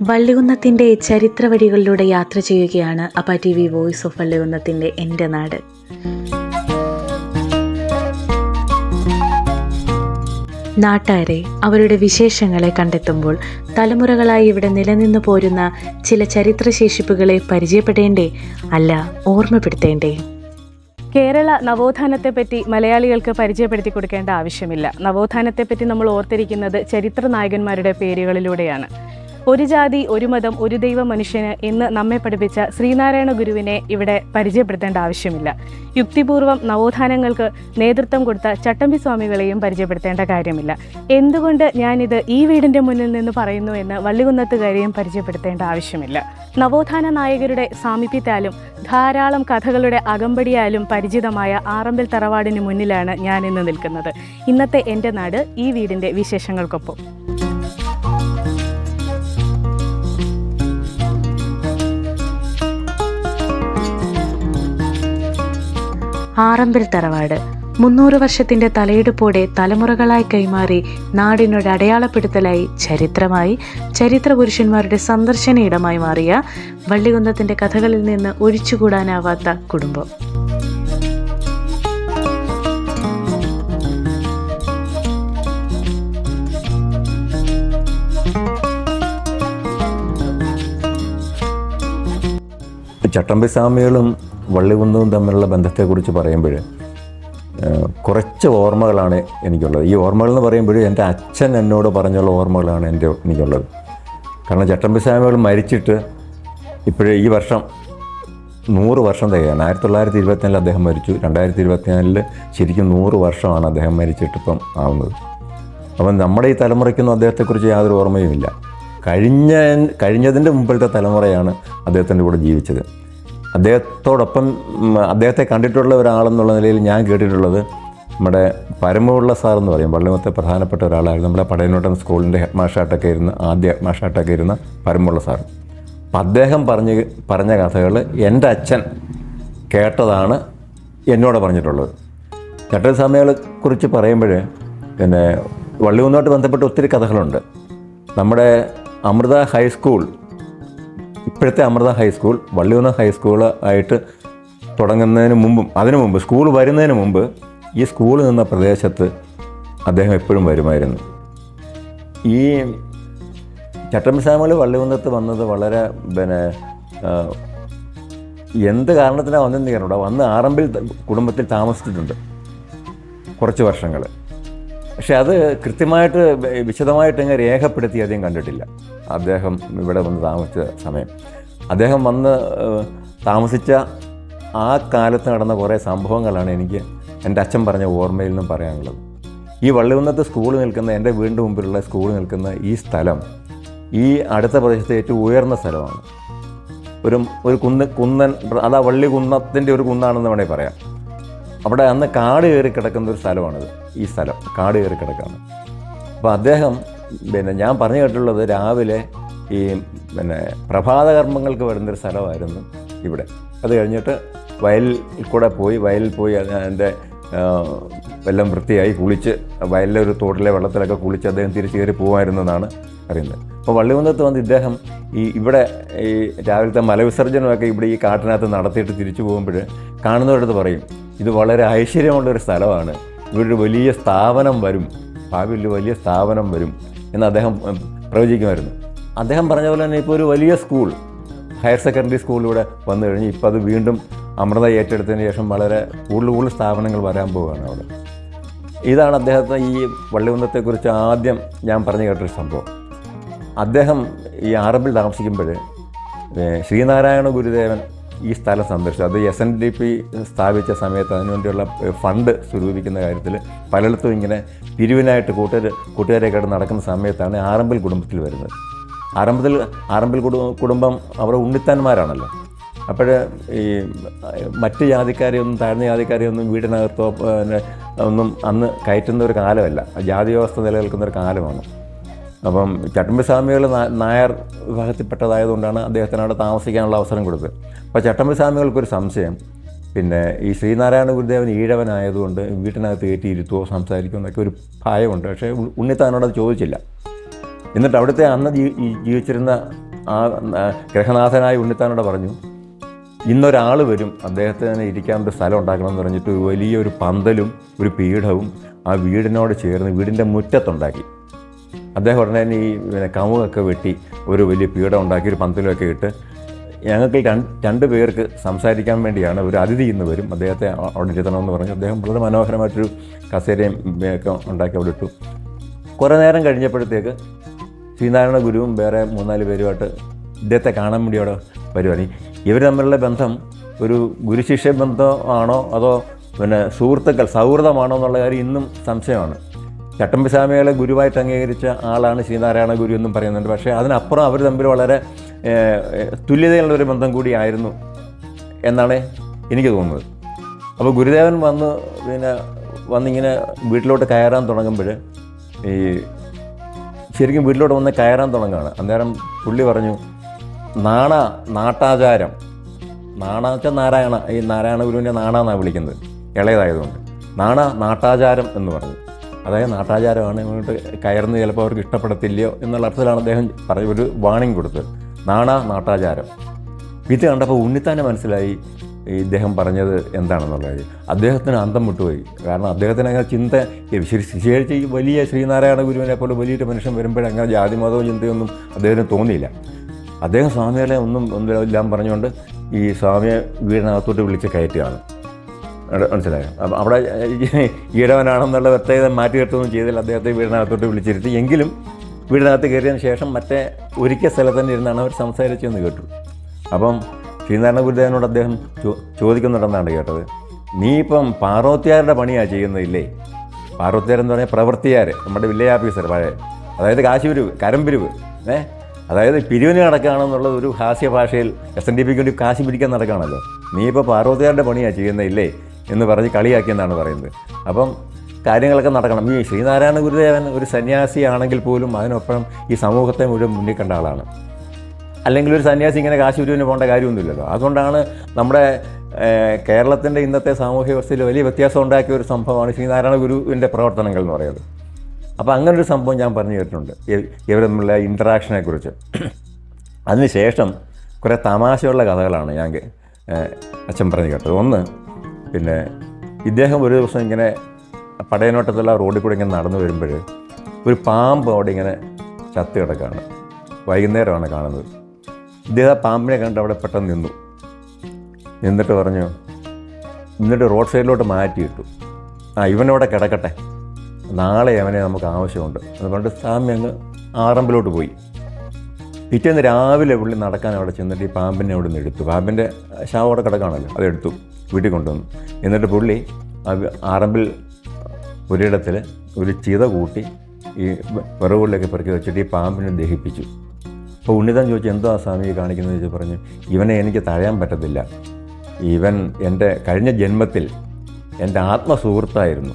വള്ളികുന്നത്തിൻ്റെ ചരിത്ര വഴികളിലൂടെ യാത്ര ചെയ്യുകയാണ് അപ്പ ടി വി വോയിസ് ഓഫ് വള്ളികുന്നത്തിൻ്റെ എൻ്റെ നാട്. നാട്ടാരെ അവരുടെ വിശേഷങ്ങളെ കണ്ടെത്തുമ്പോൾ തലമുറകളായി ഇവിടെ നിലനിന്നു പോരുന്ന ചില ചരിത്രശേഷിപ്പുകളെ പരിചയപ്പെടേണ്ടേ, അല്ല ഓർമ്മപ്പെടുത്തേണ്ടേ? കേരള നവോത്ഥാനത്തെപ്പറ്റി മലയാളികൾക്ക് പരിചയപ്പെടുത്തി കൊടുക്കേണ്ട ആവശ്യമില്ല. നവോത്ഥാനത്തെപ്പറ്റി നമ്മൾ ഓർത്തിരിക്കുന്നത് ചരിത്ര നായകന്മാരുടെ പേരുകളിലൂടെയാണ്. ഒരു ജാതി, ഒരു മതം, ഒരു ദൈവ മനുഷ്യന് എന്ന് നമ്മെ പഠിപ്പിച്ച ശ്രീനാരായണ ഗുരുവിനെ ഇവിടെ പരിചയപ്പെടുത്തേണ്ട ആവശ്യമില്ല. യുക്തിപൂർവ്വം നവോത്ഥാനങ്ങൾക്ക് നേതൃത്വം കൊടുത്ത ചട്ടമ്പി സ്വാമികളെയും പരിചയപ്പെടുത്തേണ്ട കാര്യമില്ല. എന്തുകൊണ്ട് ഞാനിത് ഈ വീടിൻ്റെ മുന്നിൽ നിന്ന് പറയുന്നു എന്ന് വള്ളികുന്നത്തുകാരെയും പരിചയപ്പെടുത്തേണ്ട ആവശ്യമില്ല. നവോത്ഥാന നായകരുടെ സാമീപ്യത്താലും ധാരാളം കഥകളുടെ അകമ്പടിയാലും പരിചിതമായ ആറമ്പിൽ തറവാടിന് മുന്നിലാണ് ഞാൻ ഇന്ന് നിൽക്കുന്നത്. ഇന്നത്തെ എൻ്റെ നാട് ഈ വീടിൻ്റെ വിശേഷങ്ങൾക്കൊപ്പം. ആറമ്പിൽ തറവാട് 300 വർഷത്തിൻ്റെ തലയെടുപ്പോടെ തലമുറകളായി കൈമാറി നാടിനോട് അടയാളപ്പെടുത്തലായി ചരിത്രമായി ചരിത്ര പുരുഷന്മാരുടെ സന്ദർശന ഇടമായി മാറിയ വള്ളികുന്നത്തിൻ്റെ കഥകളിൽ നിന്ന് ഒഴിച്ചുകൂടാനാവാത്ത കുടുംബം. ചട്ടമ്പി സ്വാമികളും വള്ളികുന്നവും തമ്മിലുള്ള ബന്ധത്തെക്കുറിച്ച് പറയുമ്പോൾ കുറച്ച് ഓർമ്മകളാണ് എനിക്കുള്ളത്. ഈ ഓർമ്മകൾ എന്ന് പറയുമ്പോൾ എൻ്റെ അച്ഛൻ എന്നോട് പറഞ്ഞുള്ള ഓർമ്മകളാണ് എനിക്കുള്ളത്. കാരണം ചട്ടമ്പി സ്വാമികൾ മരിച്ചിട്ട് ഇപ്പോഴേ ഈ വർഷം 100 വർഷം തികയാണ്. 1924 അദ്ദേഹം മരിച്ചു. 2024 ശരിക്കും 100 വർഷമാണ് അദ്ദേഹം മരിച്ചിട്ടിപ്പം ആവുന്നത്. അപ്പം നമ്മുടെ ഈ തലമുറയ്ക്കൊന്നും അദ്ദേഹത്തെക്കുറിച്ച് യാതൊരു ഓർമ്മയുമില്ല. കഴിഞ്ഞതിൻ്റെ മുമ്പിലത്തെ തലമുറയാണ് അദ്ദേഹത്തിൻ്റെ കൂടെ ജീവിച്ചത്. അദ്ദേഹത്തോടൊപ്പം അദ്ദേഹത്തെ കണ്ടിട്ടുള്ള ഒരാളെന്നുള്ള നിലയിൽ ഞാൻ കേട്ടിട്ടുള്ളത് നമ്മുടെ പരമുള്ള സാർ എന്ന് പറയും, വള്ളികുന്നത്തെ പ്രധാനപ്പെട്ട ഒരാളായിരുന്നു. നമ്മുടെ പടയനോട്ടം സ്കൂളിൻ്റെ ഹെഡ് മാഷായിട്ടൊക്കെ ഇരുന്ന പരമുള്ള സാർ. അപ്പം അദ്ദേഹം പറഞ്ഞ കഥകൾ എൻ്റെ അച്ഛൻ കേട്ടതാണ് എന്നോട് പറഞ്ഞിട്ടുള്ളത്. ചട്ടമ്പി സ്വാമികളെ കുറിച്ച് പറയുമ്പോൾ പിന്നെ വള്ളികുന്നമായിട്ട് ബന്ധപ്പെട്ട് ഒത്തിരി കഥകളുണ്ട്. നമ്മുടെ അമൃത ഹൈസ്കൂൾ, ഇപ്പോഴത്തെ അമൃത ഹൈസ്കൂൾ വള്ളികുന്നം ഹൈസ്കൂൾ ആയിട്ട് തുടങ്ങുന്നതിന് മുമ്പും അതിനു മുമ്പ് സ്കൂൾ വരുന്നതിന് മുമ്പ് ഈ സ്കൂൾ നിന്ന പ്രദേശത്ത് അദ്ദേഹം എപ്പോഴും വരുമായിരുന്നു. ഈ ചട്ടമ്പി സ്വാമികൾ വള്ളികുന്നത്ത് വന്നത് വളരെ എന്ത് കാരണത്തിനാണ് വന്നെന്ന് പറഞ്ഞൂടാ, വന്ന് ആറമ്പിൽ കുടുംബത്തിൽ താമസിച്ചിട്ടുണ്ട് കുറച്ച് വർഷങ്ങൾ. പക്ഷെ അത് കൃത്യമായിട്ട് വിശദമായിട്ട് ഇങ്ങനെ രേഖപ്പെടുത്തി അധികം കണ്ടിട്ടില്ല. അദ്ദേഹം ഇവിടെ വന്ന് താമസിച്ച സമയം, അദ്ദേഹം വന്ന് താമസിച്ച ആ കാലത്ത് നടന്ന കുറേ സംഭവങ്ങളാണ് എനിക്ക് എൻ്റെ അച്ഛൻ പറഞ്ഞ ഓർമ്മയിൽ നിന്നും പറയാനുള്ളത്. ഈ വള്ളികുന്നത്ത് സ്കൂൾ നിൽക്കുന്ന, എൻ്റെ വീടിൻ്റെ മുമ്പിലുള്ള സ്കൂൾ നിൽക്കുന്ന ഈ സ്ഥലം ഈ അടുത്ത പ്രദേശത്തെ ഏറ്റവും ഉയർന്ന സ്ഥലമാണ്. ഒരു കുന്നൻ, അതാ വള്ളികുന്നത്തിൻ്റെ ഒരു കുന്നാണെന്ന് വേണമെങ്കിൽ പറയാം. അവിടെ അന്ന് കാട് കയറി കിടക്കുന്ന ഒരു സ്ഥലമാണിത്. ഈ സ്ഥലം കാട് കയറി കിടക്കുകയാണ്. അപ്പോൾ അദ്ദേഹം ഞാൻ പറഞ്ഞു കേട്ടുള്ളത് രാവിലെ ഈ പ്രഭാതകർമ്മങ്ങൾക്ക് വരുന്നൊരു സ്ഥലമായിരുന്നു ഇവിടെ. അത് കഴിഞ്ഞിട്ട് വയലിൽ പോയി അതിൻ്റെ എല്ലാം വൃത്തിയായി കുളിച്ച് വയലിലെ ഒരു തോട്ടിലെ വെള്ളത്തിലൊക്കെ കുളിച്ച് അദ്ദേഹം തിരിച്ചു കയറി പോകുമായിരുന്നെന്നാണ് അറിയുന്നത്. അപ്പോൾ വള്ളികുന്നത്ത് വന്ന് ഇദ്ദേഹം ഇവിടെ ഈ രാവിലത്തെ മലവിസർജനമൊക്കെ ഇവിടെ ഈ കാട്ടിനകത്ത് നടത്തിയിട്ട് തിരിച്ചു പോകുമ്പോൾ കാണുന്നവരടുത്ത് പറയും, ഇത് വളരെ ഐശ്വര്യമുള്ളൊരു സ്ഥലമാണ്, ഇവിടെ വലിയ സ്ഥാപനം വരും, ഭാവിയിൽ വലിയ സ്ഥാപനം വരും എന്ന് അദ്ദേഹം പ്രവചിക്കുമായിരുന്നു. അദ്ദേഹം പറഞ്ഞ പോലെ തന്നെ ഇപ്പോൾ ഒരു വലിയ സ്കൂൾ, ഹയർ സെക്കൻഡറി സ്കൂളിലൂടെ വന്നു കഴിഞ്ഞ് ഇപ്പോൾ അത് വീണ്ടും അമൃത ഏറ്റെടുത്തതിന് ശേഷം വളരെ കൂടുതൽ സ്ഥാപനങ്ങൾ വരാൻ പോവുകയാണ് അവിടെ. ഇതാണ് അദ്ദേഹത്തെ ഈ വള്ളികുന്നത്തെക്കുറിച്ച് ആദ്യം ഞാൻ പറഞ്ഞു കേട്ടൊരു സംഭവം. അദ്ദേഹം ഈ ആറമ്പിൽ താമസിക്കുമ്പോൾ ശ്രീനാരായണ ഗുരുദേവൻ ഈ സ്ഥലം സന്ദർശിച്ചു. അത് SNDP സ്ഥാപിച്ച സമയത്ത് അതിനുവേണ്ടിയുള്ള ഫണ്ട് സ്വരൂപിക്കുന്ന കാര്യത്തിൽ പലയിടത്തും ഇങ്ങനെ പിരിവിനായിട്ട് കൂട്ടുകാരെയൊക്കെ നടക്കുന്ന സമയത്താണ് ആറമ്പിൽ കുടുംബത്തിൽ വരുന്നത്. ആറമ്പിൽ കുടുംബം അവർ ഉണ്ണിത്താന്മാരാണല്ലോ. അപ്പോൾ ഈ മറ്റ് ജാതിക്കാരെയൊന്നും താഴ്ന്ന ജാതിക്കാരെയൊന്നും വീടിനകത്തോ ഒന്നും അന്ന് കയറ്റുന്ന ഒരു കാലമല്ല, ജാതി വ്യവസ്ഥ നിലനിൽക്കുന്ന ഒരു കാലമാണ്. അപ്പം ചട്ടമ്പി സ്വാമികൾ നായർ വിഭാഗത്തിൽപ്പെട്ടതായതുകൊണ്ടാണ് അദ്ദേഹത്തിന് അവിടെ താമസിക്കാനുള്ള അവസരം കൊടുത്തത്. അപ്പോൾ ചട്ടമ്പി സ്വാമികൾക്കൊരു സംശയം, ഈ ശ്രീനാരായണ ഗുരുദേവൻ ഈഴവനായതുകൊണ്ട് വീട്ടിനകത്ത് കയറ്റിയിരുത്തുമോ സംസാരിക്കുമോ എന്നൊക്കെ ഒരു ഭയമുണ്ട്. പക്ഷേ ഉണ്ണിത്താനോട് അത് ചോദിച്ചില്ല. എന്നിട്ട് അവിടുത്തെ അന്ന് ജീവിച്ചിരുന്ന ആ ഗ്രഹനാഥനായ ഉണ്ണിത്താനോട് പറഞ്ഞു, ഇന്നൊരാൾ വരും, അദ്ദേഹത്തിന് ഇരിക്കാൻ ഒരു സ്ഥലം ഉണ്ടാക്കണമെന്ന് പറഞ്ഞിട്ട് വലിയൊരു പന്തലും ഒരു പീഠവും ആ വീടിനോട് ചേർന്ന് വീടിൻ്റെ മുറ്റത്തുണ്ടാക്കി. അദ്ദേഹം ഉടനെ തന്നെ ഈ കമുകൊക്കെ വെട്ടി ഒരു വലിയ പീഠം ഉണ്ടാക്കി ഒരു പന്തലുമൊക്കെ ഇട്ട്, ഞങ്ങൾക്ക് രണ്ട് പേർക്ക് സംസാരിക്കാൻ വേണ്ടിയാണ്, ഒരു അതിഥി ഇന്ന് വരും, അദ്ദേഹത്തെ അവിടെ ഇരുത്തണമെന്ന് പറഞ്ഞു. അദ്ദേഹം വളരെ മനോഹരമായിട്ടൊരു കസേരയും ഒക്കെ ഉണ്ടാക്കി അവിടെ ഇട്ടു. കുറേ നേരം കഴിഞ്ഞപ്പോഴത്തേക്ക് ശ്രീനാരായണ ഗുരുവും വേറെ 3-4 പേരുമായിട്ട് ഇദ്ദേഹത്തെ കാണാൻ വേണ്ടി അവിടെ വരുവാണ്. ഇവർ തമ്മിലുള്ള ബന്ധം ഒരു ഗുരുശിഷ്യ ബന്ധമാണോ അതോ സുഹൃത്തുക്കൾ സൗഹൃദമാണോ എന്നുള്ള കാര്യം ഇന്നും സംശയമാണ്. ചട്ടമ്പിസ്വാമികളെ ഗുരുവായിട്ട് അംഗീകരിച്ച ആളാണ് ശ്രീനാരായണ ഗുരു എന്നും പറയുന്നുണ്ട്. പക്ഷേ അതിനപ്പുറം അവർ തമ്മിൽ വളരെ തുല്യതയുള്ളൊരു ബന്ധം കൂടിയായിരുന്നു എന്നാണ് എനിക്ക് തോന്നുന്നത്. അപ്പോൾ ഗുരുദേവൻ വന്നിങ്ങനെ വീട്ടിലോട്ട് കയറാൻ തുടങ്ങുമ്പോൾ ശരിക്കും വീട്ടിലോട്ട് വന്ന് കയറാൻ തുടങ്ങുകയാണ്. അന്നേരം പുള്ളി പറഞ്ഞു, നാട്ടാചാരം, വെച്ചാൽ നാരായണ, ഈ നാരായണ ഗുരുവിൻ്റെ നാണെന്നാണ് വിളിക്കുന്നത്, ഇളയതായതുകൊണ്ട് നാട്ടാചാരം എന്ന് പറഞ്ഞു. അതായത് നാട്ടാചാരമാണ്, ഇങ്ങോട്ട് കയറുന്നത് ചിലപ്പോൾ അവർക്ക് ഇഷ്ടപ്പെടത്തില്ലയോ എന്നുള്ള അർത്ഥത്തിലാണ് അദ്ദേഹം ഒരു വാണിംഗ് കൊടുത്തത്, നാട്ടാചാരം. ഇത് കണ്ടപ്പോൾ ഉണ്ണിത്താനെ മനസ്സിലായി ഇദ്ദേഹം പറഞ്ഞത് എന്താണെന്നുള്ള കാര്യം. അദ്ദേഹത്തിന് അന്തം വിട്ടുപോയി. കാരണം അദ്ദേഹത്തിന് അങ്ങനെ ചിന്ത, വിശേഷിച്ച് ഈ വലിയ ശ്രീനാരായണ ഗുരുവിനെ പോലെ വലിയൊരു മനുഷ്യൻ വരുമ്പോഴങ്ങനെ ജാതിമതവും ചിന്തയൊന്നും അദ്ദേഹത്തിന് തോന്നിയില്ല. അദ്ദേഹം സ്വാമികളെ ഒന്നുമില്ലാം പറഞ്ഞുകൊണ്ട് ഈ സ്വാമിയെ വീടിനകത്തോട്ട് വിളിച്ച് കയറ്റുകയാണ്. മനസ്സിലായോ? അപ്പം അവിടെ ഈഴവനാണെന്നുള്ള വ്യക്തത മാറ്റി കെട്ടൊന്നും ചെയ്തില്ല. അദ്ദേഹത്തെ വീടിനകത്തോട്ട് വിളിച്ചിരുത്തി. എങ്കിലും വീടിനകത്ത് കയറിയതിന് ശേഷം മറ്റേ ഒരിക്കൽ സ്ഥലത്ത് തന്നെ ഇരുന്നാണ് അവർ സംസാരിച്ചെന്ന് കേട്ടു. അപ്പം ശ്രീനാരായണ ഗുരുദേവനോട് അദ്ദേഹം ചോദിക്കുന്നുണ്ടെന്നാണ് കേട്ടത്, നീ ഇപ്പം പാർവത്യാരുടെ പണിയാണ് ചെയ്യുന്നതില്ലേ? പാർവത്യാരെന്ന് പറഞ്ഞാൽ പ്രവൃത്തിയാർ, നമ്മുടെ വില്ലേജ് ഓഫീസർ പഴയ, അതായത് കാശിപിരിവ്, കരംപിരിവ്, അതായത് പിരിവിന് നടക്കുകയാണെന്നുള്ളത് ഒരു ഹാസ്യ ഭാഷയിൽ SNDPക്ക് വേണ്ടി കാശി പിരിക്കാൻ നടക്കുകയാണല്ലോ. നീ ഇപ്പോൾ പാർവത്യാരുടെ പണിയാണ് ചെയ്യുന്നതില്ലേ എന്ന് പറഞ്ഞ് കളിയാക്കിയെന്നാണ് പറയുന്നത്. അപ്പം കാര്യങ്ങളൊക്കെ നടക്കണം. ഈ ശ്രീനാരായണ ഗുരുദേവൻ ഒരു സന്യാസിയാണെങ്കിൽ പോലും അതിനൊപ്പം ഈ സമൂഹത്തെ മുഴുവൻ മുന്നിൽ കണ്ട ആളാണ്. അല്ലെങ്കിൽ ഒരു സന്യാസി ഇങ്ങനെ കാശി പിരിവിന് പോകേണ്ട കാര്യമൊന്നുമില്ലല്ലോ. അതുകൊണ്ടാണ് നമ്മുടെ കേരളത്തിൻ്റെ ഇന്നത്തെ സാമൂഹ്യ വ്യവസ്ഥയിൽ വലിയ വ്യത്യാസം ഉണ്ടാക്കിയ ഒരു സംഭവമാണ് ശ്രീനാരായണ ഗുരുവിൻ്റെ പ്രവർത്തനങ്ങൾ എന്ന് പറയുന്നത്. അപ്പോൾ അങ്ങനൊരു സംഭവം ഞാൻ പറഞ്ഞു കേട്ടിട്ടുണ്ട്, ഇവർ തമ്മിലുള്ള ഇൻറ്ററാക്ഷനെക്കുറിച്ച്. അതിനുശേഷം കുറേ തമാശയുള്ള കഥകളാണ് ഞാൻ അച്ഛൻ പറഞ്ഞു കേട്ടത്. ഒന്ന്, ഇദ്ദേഹം ഒരു ദിവസം ഇങ്ങനെ പടയനോട്ടത്തുള്ള റോഡിൽ കൂടെ ഇങ്ങനെ നടന്നു വരുമ്പോൾ ഒരു പാമ്പ് അവിടെ ഇങ്ങനെ ചത്ത് കിടക്കുകയാണ്. വൈകുന്നേരമാണ് കാണുന്നത്. ഇദ്ദേഹം ആ പാമ്പിനെ കണ്ട് അവിടെ പെട്ടെന്ന് നിന്നിട്ട് പറഞ്ഞു, എന്നിട്ട് റോഡ് സൈഡിലോട്ട് മാറ്റിയിട്ടു, ഇവനവിടെ കിടക്കട്ടെ, നാളെ അവനെ നമുക്ക് ആവശ്യമുണ്ട്. അതുകൊണ്ട് സ്വാമി അങ്ങ് ആറമ്പിലോട്ട് പോയി. പിറ്റേന്ന് രാവിലെ പുള്ളി നടക്കാൻ അവിടെ ചെന്നിട്ട് ഈ പാമ്പിനെ അവിടെ നിന്ന് എടുത്തു. പാമ്പിൻ്റെ ശവം അവിടെ കിടക്കുകയാണല്ലോ, അതെടുത്തു വീട്ടിൽ കൊണ്ടുവന്നു. എന്നിട്ട് പുള്ളി ആറമ്പിൽ ഒരിടത്തിൽ ഒരു ചിത കൂട്ടി ഈ വിറകുകളിലൊക്കെ പെറുക്കി വെച്ചിട്ട് ഈ പാമ്പിനെ ദഹിപ്പിച്ചു. അപ്പോൾ ഉണ്ണിതാൻ ചോദിച്ചു, എന്തോ ആ സ്വാമിയെ കാണിക്കുന്നത് ചോദിച്ചു. പറഞ്ഞു, ഇവനെ എനിക്ക് തഴയാൻ പറ്റത്തില്ല, ഇവൻ എൻ്റെ കഴിഞ്ഞ ജന്മത്തിൽ എൻ്റെ ആത്മസുഹൃത്തായിരുന്നു.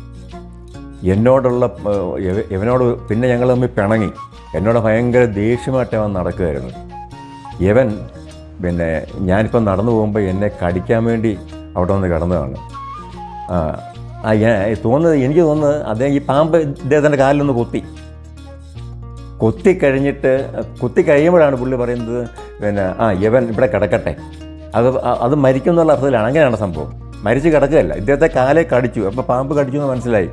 ഇവനോട് പിന്നെ ഞങ്ങൾ തമ്മിൽ പിണങ്ങി, എന്നോട് ഭയങ്കര ദേഷ്യമായിട്ട് അവൻ നടക്കുകയായിരുന്നു. ഇവൻ ഞാനിപ്പം നടന്നു പോകുമ്പോൾ എന്നെ കടിക്കാൻ വേണ്ടി അവിടെ വന്ന് കിടന്നതാണ്. എനിക്ക് തോന്നുന്നത് അദ്ദേഹം ഈ പാമ്പ് ഇദ്ദേഹത്തിൻ്റെ കാലിലൊന്ന് കുത്തി കഴിയുമ്പോഴാണ് പുള്ളി പറയുന്നത്, ഇവൻ ഇവിടെ കിടക്കട്ടെ, അത് മരിക്കും എന്നുള്ള അർത്ഥത്തിലാണ്. അങ്ങനെയാണ് സംഭവം. മരിച്ച് കിടക്കുകയല്ല, ഇദ്ദേഹത്തെ കാലേ കടിച്ചു. അപ്പോൾ പാമ്പ് കടിച്ചു എന്ന് മനസ്സിലായി.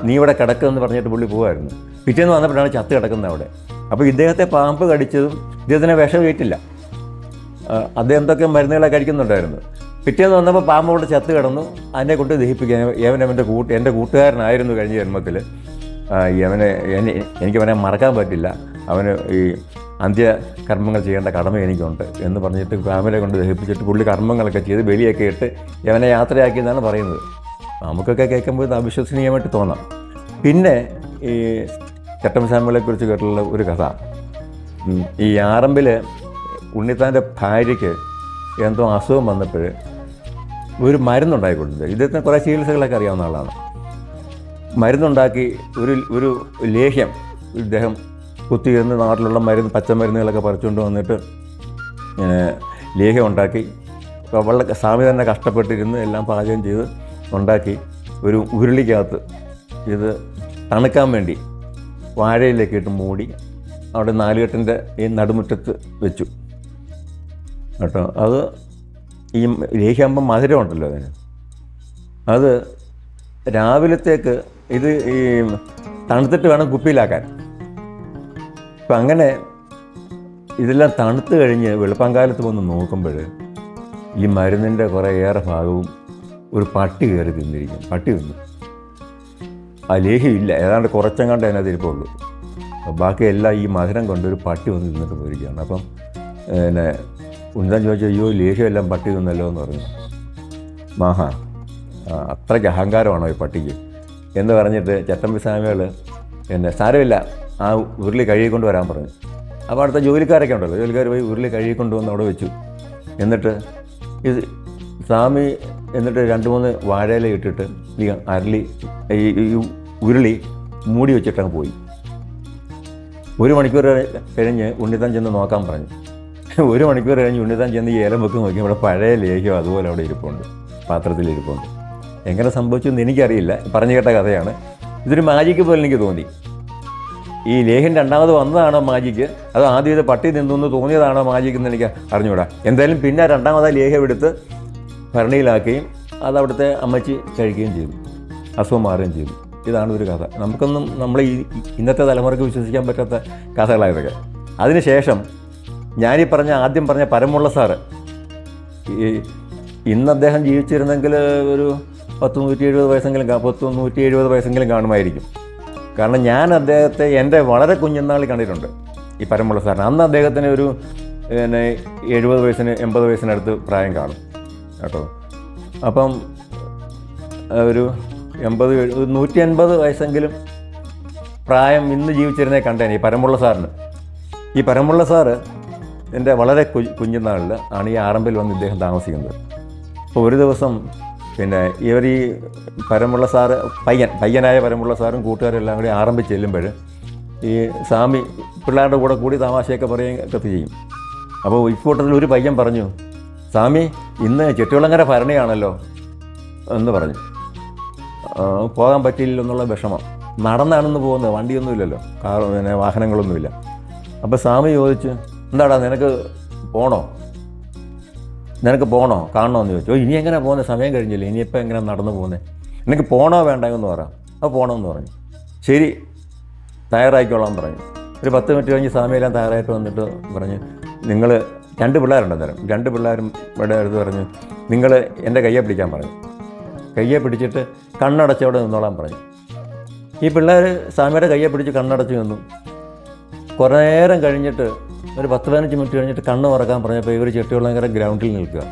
നീ ഇവിടെ കിടക്കുമെന്ന് പറഞ്ഞിട്ട് പുള്ളി പോകുമായിരുന്നു. പിറ്റേന്ന് വന്നപ്പോഴാണ് ചത്ത് കിടക്കുന്നത് അവിടെ. അപ്പോൾ ഇദ്ദേഹത്തെ പാമ്പ് കടിച്ചതും ഇദ്ദേഹത്തിനെ വിഷമേറ്റില്ല. അദ്ദേഹം എന്തൊക്കെ മരുന്നുകളെ കഴിക്കുന്നുണ്ടായിരുന്നു. പിറ്റേന്ന് വന്നപ്പോൾ പാമ്പ് കൊണ്ട് ചത്ത് കിടന്നു. അതിനെ കൊണ്ട് ദഹിപ്പിക്കാൻ എൻ്റെ കൂട്ടുകാരനായിരുന്നു കഴിഞ്ഞ ജന്മത്തിൽ. എനിക്കവനെ മറക്കാൻ പറ്റില്ല, അവന് ഈ അന്ത്യകർമ്മങ്ങൾ ചെയ്യേണ്ട കടമ എനിക്കുണ്ട് എന്ന് പറഞ്ഞിട്ട് പാമ്പിനെ കൊണ്ട് ദഹിപ്പിച്ചിട്ട് പുള്ളി കർമ്മങ്ങളൊക്കെ ചെയ്ത് ബലിയൊക്കെ ഇട്ട് അവനെ യാത്രയാക്കിയെന്നാണ് പറയുന്നത്. നമുക്കൊക്കെ കേൾക്കുമ്പോൾ അവിശ്വസനീയമായിട്ട് തോന്നാം. പിന്നെ ഈ ചട്ടമ്പിസ്വാമികളെക്കുറിച്ച് കേട്ടുള്ള ഒരു കഥ, ഈ ആറമ്പിൽ ഉണ്ണിത്താൻ്റെ ഭാര്യയ്ക്ക് എന്തോ അസുഖം വന്നപ്പോൾ ഒരു മരുന്നുണ്ടാക്കി കൊടുത്തത്. ഇദ്ദേഹത്തിന് കുറേ ചികിത്സകളൊക്കെ അറിയാവുന്ന ആളാണ്. മരുന്നുണ്ടാക്കി ഒരു ലേഹ്യം ഇദ്ദേഹം കുത്തിയിരുന്ന് നാട്ടിലുള്ള പച്ചമരുന്നുകളൊക്കെ പറിച്ചുകൊണ്ട് വന്നിട്ട് ലേഹ്യം ഉണ്ടാക്കി വളരെ സ്വാമി തന്നെ കഷ്ടപ്പെട്ടിരുന്ന് എല്ലാം പാചകം ചെയ്ത് ഉണ്ടാക്കി ഒരു ഉരുളിക്കകത്ത് ഇത് തണുക്കാൻ വേണ്ടി വാഴയിലേക്ക് ഇട്ട് മൂടി അവിടെ നാലുകെട്ടിൻ്റെ ഈ നടുമുറ്റത്ത് വെച്ചു കേട്ടോ. അത് ഈ ലേഹ്യാകുമ്പം മധുരമുണ്ടല്ലോ അതിന്, അത് രാവിലത്തേക്ക് ഇത് ഈ തണുത്തിട്ട് വേണം കുപ്പിയിലാക്കാൻ. അപ്പം അങ്ങനെ ഇതെല്ലാം തണുത്ത് കഴിഞ്ഞ് വെളുപ്പാങ്കാലത്ത് വന്ന് നോക്കുമ്പോൾ ഈ മരുന്നിൻ്റെ കുറേയേറെ ഭാഗവും ഒരു പട്ടി കയറി തിന്നിരിക്കും. പട്ടി തിന്നു, ആ ലേഹ്യമില്ല, ഏതാണ്ട് കുറച്ചെങ്ങാണ്ട് അതിനകത്ത് ഇരിപ്പുള്ളൂ. ബാക്കി എല്ലാം ഈ മധുരം കൊണ്ട് ഒരു പട്ടി വന്ന് തിന്നിട്ട് പോയിരിക്കുകയാണ്. അപ്പം പിന്നെ ഉണ്ണാൻ ചോദിച്ചാൽ അയ്യോ ലേഹ്യമെല്ലാം പട്ടി തിന്നല്ലോ എന്ന് പറഞ്ഞു. മാഹാ അത്രയ്ക്ക് അഹങ്കാരമാണോ ഈ പട്ടിക്ക് എന്ന് പറഞ്ഞിട്ട് ചട്ടമ്പി സ്വാമികൾ പിന്നെ സാരമില്ല ആ ഉരുളി കഴുകിക്കൊണ്ട് വരാൻ പറഞ്ഞു. അപ്പോൾ അടുത്ത ജോലിക്കാരൊക്കെ ഉണ്ടല്ലോ, ജോലിക്കാർ പോയി ഉരുളി കഴുകിക്കൊണ്ട് വന്ന് അവിടെ വെച്ചു. എന്നിട്ട് ഇത് സ്വാമി എന്നിട്ട് 2-3 വാഴയില ഇട്ടിട്ട് ഈ അരളി ഈ ഉരുളി മൂടി വെച്ചിട്ടങ്ങ് പോയി. 1 മണിക്കൂർ കഴിഞ്ഞ് ഉണ്ണിത്താൻ ചെന്ന് നോക്കാൻ പറഞ്ഞു. 1 മണിക്കൂർ കഴിഞ്ഞ് ഉണ്ണിത്താൻ ചെന്ന് ഈ ഏലം വെക്ക് നോക്കി ഇവിടെ പഴയ ലേഹ്യം അതുപോലെ അവിടെ ഇരിപ്പുണ്ട്, പാത്രത്തിലിരിപ്പുണ്ട്. എങ്ങനെ സംഭവിച്ചെന്ന് എനിക്കറിയില്ല, പറഞ്ഞു കേട്ട കഥയാണ്. ഇതൊരു മാജിക്ക് പോലെ എനിക്ക് തോന്നി. ഈ ലേഹ്യം രണ്ടാമത് വന്നതാണോ മാജിക്ക്, അത് ആദ്യം ഇത് പട്ടി നിന്നു തോന്നിയതാണോ മാജിക്ക് എന്ന് എനിക്ക് അറിഞ്ഞുകൂടാ. എന്തായാലും പിന്നെ രണ്ടാമത് ലേഹ്യം എടുത്ത് ഭരണിയിലാക്കുകയും അതവിടുത്തെ അമ്മച്ചി കഴിക്കുകയും ചെയ്തു, അസുഖം മാറുകയും ചെയ്തു. ഇതാണ് ഒരു കഥ. നമുക്കൊന്നും നമ്മൾ ഈ ഇന്നത്തെ തലമുറയ്ക്ക് വിശ്വസിക്കാൻ പറ്റാത്ത കഥകളായതൊക്കെ. അതിനുശേഷം ഞാനീ ആദ്യം പറഞ്ഞ പരമുള്ള സാറ്, ഇന്ന് അദ്ദേഹം ജീവിച്ചിരുന്നെങ്കിൽ ഒരു 170 വയസ്സെങ്കിലും 170 വയസ്സെങ്കിലും കാണുമായിരിക്കും. കാരണം ഞാൻ അദ്ദേഹത്തെ എൻ്റെ വളരെ കുഞ്ഞുനാളിൽ കണ്ടിട്ടുണ്ട്, ഈ പരമുള്ള സാറിന്. അന്ന് അദ്ദേഹത്തിന് ഒരു പിന്നെ 70 വയസ്സിന് 80 വയസ്സിനടുത്ത് പ്രായം കാണും കേട്ടോ. അപ്പം ഒരു 150 വയസ്സെങ്കിലും പ്രായം ഇന്ന് ജീവിച്ചിരുന്നേ കണ്ടേനെ ഈ പരമുള്ള സാറിന്. ഈ പരമുള്ള സാറ് എൻ്റെ വളരെ കുഞ്ഞുനാളിൽ ആണ് ഈ ആറമ്പിൽ വന്ന് ഇദ്ദേഹം താമസിക്കുന്നത്. അപ്പോൾ ഒരു ദിവസം പിന്നെ ഇവർ ഈ പരമുള്ള സാറ് പയ്യനായ പരമുള്ള സാറും കൂട്ടുകാരും എല്ലാം കൂടി ആറമ്പിൽ ചെല്ലുമ്പോൾ ഈ സ്വാമി പിള്ളേരുടെ കൂടി തമാശയൊക്കെ പറയുകയൊക്കെ ചെയ്യും. അപ്പോൾ ഇക്കൂട്ടത്തിൽ ഒരു പയ്യൻ പറഞ്ഞു, സ്വാമി ഇന്ന് ചെട്ടികുളങ്ങര ഭരണിയാണല്ലോ എന്ന് പറഞ്ഞു. പോകാൻ പറ്റിയില്ല എന്നുള്ള വിഷമം. നടന്നാണെന്ന് പോകുന്നത്, വണ്ടിയൊന്നുമില്ലല്ലോ, പിന്നെ വാഹനങ്ങളൊന്നുമില്ല. അപ്പോൾ സ്വാമി ചോദിച്ചു, എന്താടാ നിനക്ക് പോകണോ കാണണമെന്ന് ചോദിച്ചു. ഇനി എങ്ങനെ പോകുന്നത്, സമയം കഴിഞ്ഞില്ല, ഇനിയിപ്പോൾ എങ്ങനെ നടന്നു പോകുന്നത്, എനിക്ക് പോകണോ വേണ്ട എന്ന് പറയാം. അപ്പോൾ പോകണമെന്ന് പറഞ്ഞു. ശരി തയ്യാറായിക്കോളാൻ പറഞ്ഞു. ഒരു 10 മിനിറ്റ് കഴിഞ്ഞ് സ്വാമിയെല്ലാം തയ്യാറായിട്ട് വന്നിട്ട് പറഞ്ഞു, നിങ്ങൾ 2 പിള്ളേരുണ്ട് അന്നേരം. 2 പിള്ളേരും ഇവിടെ അടുത്ത് പറഞ്ഞു, നിങ്ങൾ എൻ്റെ കയ്യെ പിടിക്കാൻ പറഞ്ഞു. കയ്യെ പിടിച്ചിട്ട് കണ്ണടച്ചവിടെ നിന്നോളാൻ പറഞ്ഞു. ഈ പിള്ളേർ സ്വാമിയുടെ കയ്യെ പിടിച്ച് കണ്ണടച്ച് നിന്നു. കുറേ നേരം കഴിഞ്ഞിട്ട് ഒരു 10-15 മിനിറ്റ് കഴിഞ്ഞിട്ട് കണ്ണ് തുറക്കാൻ പറഞ്ഞപ്പോൾ ഇവർ ചെട്ടികുളങ്ങര ഗ്രൗണ്ടിൽ നിൽക്കുക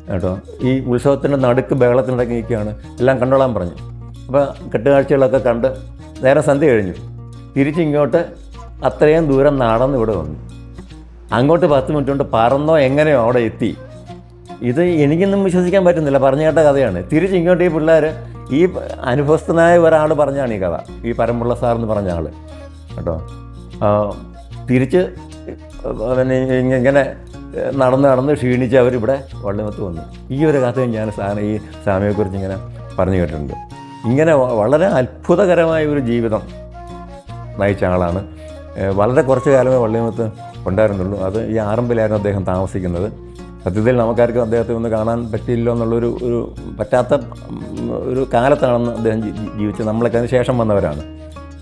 കേട്ടോ. ഈ ഉത്സവത്തിൻ്റെ നടുക്ക് ബഹളത്തിനിടയ്ക്ക് നിൽക്കുകയാണ്. എല്ലാം കണ്ടോളാൻ പറഞ്ഞു. അപ്പോൾ കെട്ടുകാഴ്ചകളൊക്കെ കണ്ട് നേരെ സന്ധ്യ കഴിഞ്ഞു. തിരിച്ചിങ്ങോട്ട് അത്രയും ദൂരം നടന്ന് ഇവിടെ വന്നു. അങ്ങോട്ട് 10 മിനിറ്റ് കൊണ്ട് പറന്നോ എങ്ങനെയോ അവിടെ എത്തി. ഇത് എനിക്കൊന്നും വിശ്വസിക്കാൻ പറ്റുന്നില്ല, പറഞ്ഞു കേട്ട കഥയാണ്. തിരിച്ചിങ്ങോട്ട് ഈ പിള്ളേർ, ഈ അനുഭവസ്ഥനായ ഒരാൾ പറഞ്ഞാണ് ഈ കഥ, ഈ പരമുള്ള സാറെന്ന് പറഞ്ഞ ആൾ കേട്ടോ. തിരിച്ച് പിന്നെ ഇങ്ങനെ നടന്ന് ക്ഷീണിച്ച് അവരിവിടെ വള്ളിമത്ത് വന്നു. ഈ ഒരു കഥയും ഞാൻ ഈ സ്വാമിയെക്കുറിച്ച് ഇങ്ങനെ പറഞ്ഞു കേട്ടിട്ടുണ്ട്. ഇങ്ങനെ വളരെ അത്ഭുതകരമായ ഒരു ജീവിതം നയിച്ച ആളാണ്. വളരെ കുറച്ച് കാലമേ വള്ളിമത്ത് ഉണ്ടായിരുന്നുള്ളൂ. അത് ഈ ആറമ്പിലായിരുന്നു അദ്ദേഹം താമസിക്കുന്നത്. സത്യത്തിൽ നമുക്കാർക്കും അദ്ദേഹത്തെ ഒന്ന് കാണാൻ പറ്റിയില്ലോ എന്നുള്ളൊരു പറ്റാത്ത ഒരു കാലത്താണെന്ന് അദ്ദേഹം ജീവിച്ചത്. നമ്മളൊക്കെ അതിന് ശേഷം വന്നവരാണ്.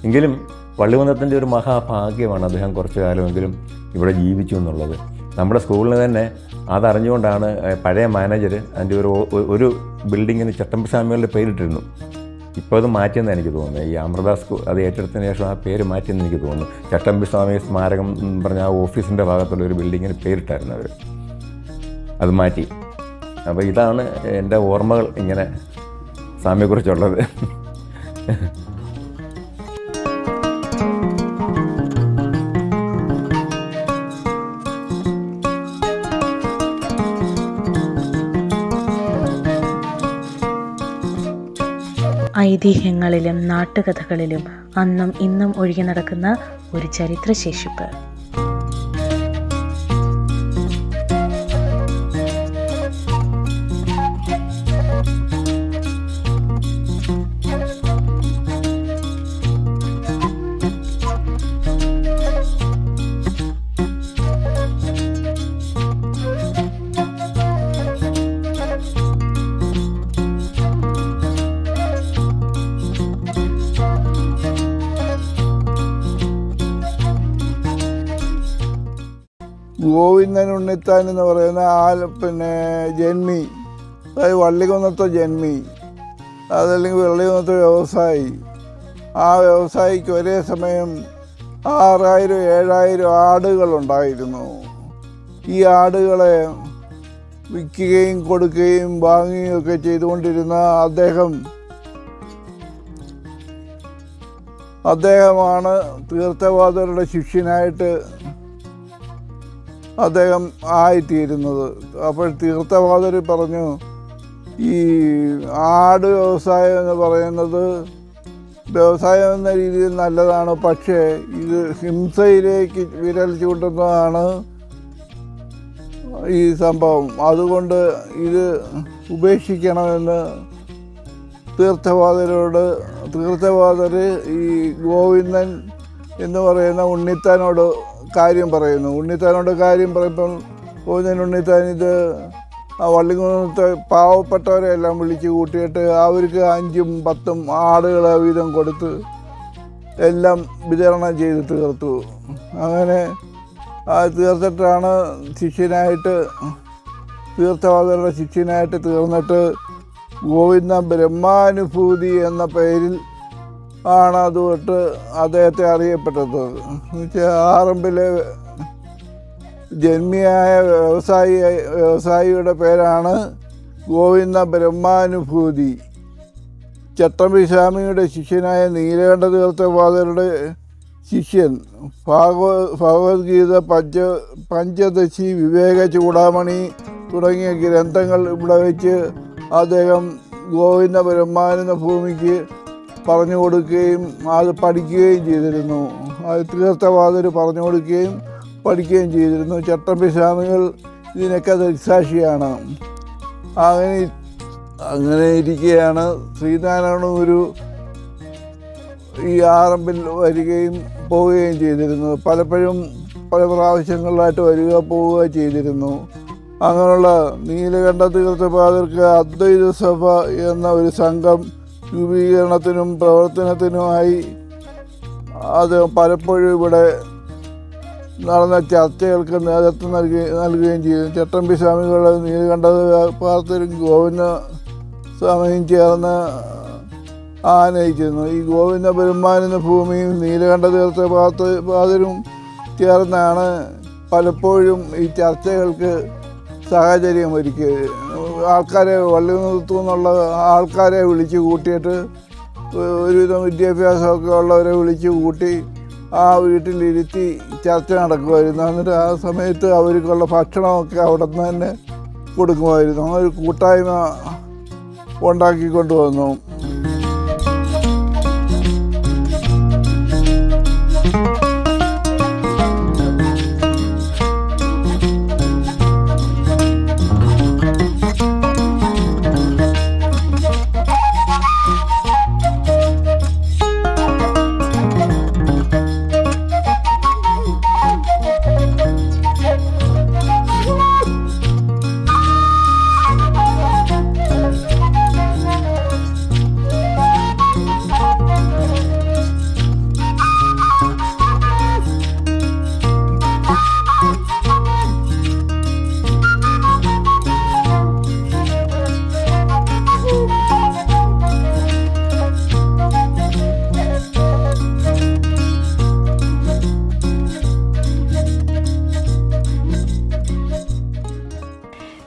എങ്കിലും വള്ളിമന്നത്തിൻ്റെ ഒരു മഹാഭാഗ്യമാണ് അദ്ദേഹം കുറച്ച് കാലമെങ്കിലും ഇവിടെ ജീവിച്ചു എന്നുള്ളത്. നമ്മുടെ സ്കൂളിന് തന്നെ അതറിഞ്ഞുകൊണ്ടാണ് പഴയ മാനേജർ അതിൻ്റെ ഒരു ബിൽഡിങ്ങിന് ചട്ടമ്പി സ്വാമികളുടെ പേരിട്ടിരുന്നു. ഇപ്പോൾ അത് മാറ്റിയെന്ന് എനിക്ക് തോന്നുന്നത്. ഈ അമൃത സ്കൂൾ അത് ഏറ്റെടുത്തതിന് ശേഷം ആ പേര് മാറ്റിയെന്ന് എനിക്ക് തോന്നുന്നു. ചട്ടമ്പി സ്വാമി സ്മാരകം എന്ന് പറഞ്ഞ ആ ഓഫീസിൻ്റെ ഭാഗത്തുള്ള ഒരു ബിൽഡിങ്ങിന് പേരിട്ടായിരുന്നു അവർ, അത് മാറ്റി. അപ്പോൾ ഇതാണ് എൻ്റെ ഓർമ്മകൾ ഇങ്ങനെ സ്വാമിയെക്കുറിച്ചുള്ളത്. ഐതിഹ്യങ്ങളിലും നാട്ടുകഥകളിലും അന്നും ഇന്നും ഒഴുകി നടക്കുന്ന ഒരു ചരിത്രശേഷിപ്പ്. ഗോവിന്ദൻ ഉണ്ണിത്താൻ എന്ന് പറയുന്ന ജന്മി, അതായത് വള്ളികുന്നത്തെ ജന്മി, അതല്ലെങ്കിൽ വള്ളികുന്നത്തെ വ്യവസായി, ആ വ്യവസായിക്ക് ഒരേ സമയം 6000-7000 ആടുകളുണ്ടായിരുന്നു. ഈ ആടുകളെ വിൽക്കുകയും കൊടുക്കുകയും വാങ്ങുകയും ഒക്കെ ചെയ്തുകൊണ്ടിരുന്ന അദ്ദേഹമാണ് തീർത്ഥവാദരുടെ ശിഷ്യനായിട്ട് അദ്ദേഹം ആയിത്തീരുന്നത്. അപ്പോൾ തീർത്ഥവാദർ പറഞ്ഞു, ഈ ആട് വ്യവസായം എന്ന് പറയുന്നത് വ്യവസായം എന്ന രീതിയിൽ നല്ലതാണ്, പക്ഷേ ഇത് ഹിംസയിലേക്ക് വിരൽ ചൂണ്ടുന്നതാണ് ഈ സംഭവം. അതുകൊണ്ട് ഇത് ഉപേക്ഷിക്കണമെന്ന് തീർത്ഥവാദർ ഈ ഗോവിന്ദൻ എന്ന് പറയുന്ന ഉണ്ണിത്താനോട് കാര്യം പറയുന്നു. ഉണ്ണിത്താനോട് കാര്യം പറയുമ്പോൾ ഉണ്ണിത്താൻ ഇത് വള്ളികുന്നത്തെ പാവപ്പെട്ടവരെ എല്ലാം വിളിച്ച് കൂട്ടിയിട്ട് അവർക്ക് 5-10 ആടുകളെ വീതം കൊടുത്ത് എല്ലാം വിതരണം ചെയ്ത് തീർത്തു. അങ്ങനെ തീർത്തിട്ടാണ് തീർത്ഥവാദരുടെ ശിഷ്യനായിട്ട് തീർന്നിട്ട് ഗോവിന്ദ ബ്രഹ്മാനുഭൂതി എന്ന പേരിൽ ആണ് അതുകൊണ്ട് അദ്ദേഹത്തെ അറിയപ്പെട്ടത്. എന്നുവെച്ചാൽ ആറമ്പിലെ ജന്മിയായ വ്യവസായിയുടെ പേരാണ് ഗോവിന്ദ ബ്രഹ്മാനുഭൂതി. ചട്ടമ്പിസ്വാമിയുടെ ശിഷ്യനായ നീലകണ്ഠ തീർത്ഥവാദരുടെ ശിഷ്യൻ ഭഗവത്ഗീത, പഞ്ചദശി, വിവേക ചൂടാമണി തുടങ്ങിയ ഗ്രന്ഥങ്ങൾ ഇവിടെ വെച്ച് അദ്ദേഹം ഗോവിന്ദ ബ്രഹ്മാനന്ദ ഭൂമിക്ക് പറഞ്ഞു കൊടുക്കുകയും അത് പഠിക്കുകയും ചെയ്തിരുന്നു. അത് തീർത്ഥവാദർ പറഞ്ഞു കൊടുക്കുകയും പഠിക്കുകയും ചെയ്തിരുന്നു. ചട്ടമ്പിസ്വാമികൾ ഇതിനൊക്കെ ദൃക്സാക്ഷിയാണ്. അങ്ങനെ ഇരിക്കുകയാണ് ശ്രീനാരായണ ഗുരു ഈ ആറമ്പിൽ വരികയും പോവുകയും ചെയ്തിരുന്നു. പലപ്പോഴും പല പ്രാവശ്യങ്ങളിലായിട്ട് പോവുക ചെയ്തിരുന്നു. അങ്ങനെയുള്ള നീലകണ്ഠ തീർത്ഥപാദർക്ക് അദ്വൈത സഭ എന്ന ഒരു സംഘം രൂപീകരണത്തിനും പ്രവർത്തനത്തിനുമായി അത് പലപ്പോഴും ഇവിടെ നടന്ന ചർച്ചകൾക്ക് നേതൃത്വം നൽകുകയും ചെയ്തു. ചട്ടമ്പിസ്വാമികൾ നീലകണ്ഠ പാദരും ഗോവിന്ദ സ്വാമിയും ചേർന്ന് ആനയിച്ചിരുന്നു. ഈ ഗോവിന്ദ ബ്രഹ്മാനന്ദ ഭൂമിയും നീലകണ്ഠ തീർത്ഥപാദരും ചേർന്നാണ് പലപ്പോഴും ഈ ചർച്ചകൾക്ക് സാഹചര്യം ഒരുക്കിയത്. ആൾക്കാരെ വള്ളികുന്നത്തു നിന്നുള്ള ആൾക്കാരെ വിളിച്ച് കൂട്ടിയിട്ട് ഒരുവിധം വിദ്യാഭ്യാസമൊക്കെ ഉള്ളവരെ വിളിച്ച് കൂട്ടി ആ വീട്ടിലിരുത്തി ചർച്ച നടക്കുമായിരുന്നു. എന്നിട്ട് ആ സമയത്ത് അവർക്കുള്ള ഭക്ഷണമൊക്കെ അവിടെ നിന്ന് തന്നെ കൊടുക്കുമായിരുന്നു. അങ്ങനെ ഒരു കൂട്ടായ്മ ഉണ്ടാക്കിക്കൊണ്ടുവന്നു.